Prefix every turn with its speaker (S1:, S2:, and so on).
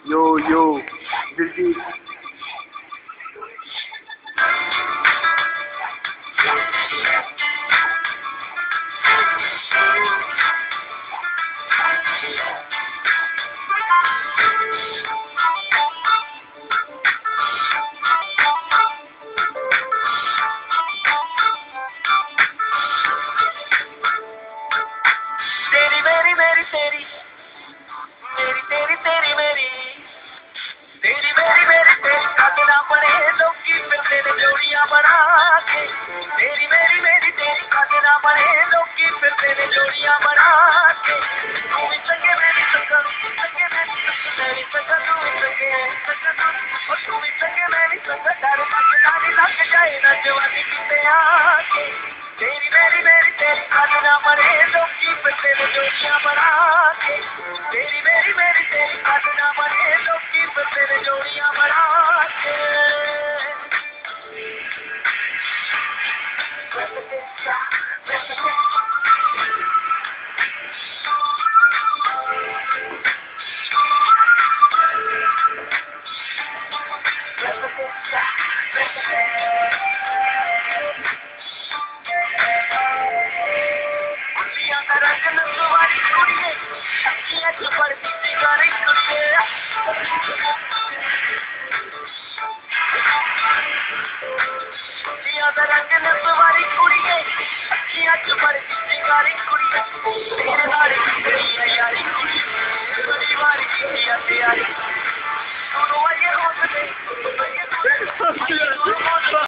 S1: यो दिलजीत
S2: तेरी मेरी मेरी तेरी मेरी तेरी तेरी मेरी तेरी मेरी मेरी तेरी खाना बने लोग फिरते ने जोड़ियां बना के तेरी मेरी तेरी खाना बने लोग फिरते ने जोड़ियां बना के तू भी सके मैं भी सका सके मैं भी सका तू भी सके और तू भी सके मैं भी सका डर मत लग जाए ना जवानी कितने आके तेरी मेरी तेरी खाना बने लोग फिरते ने जोड़ियां बना के तेरी मेरी तेरी खाना बने लोग फिरते ने जोड़ियां बना के रंग नसवारी कुड़िए अखियां च बड़ी सिंगारी कुड़िए तेरे नाल कितनी है यारी बड़ी वारी की तैयारी सुनो ये होश में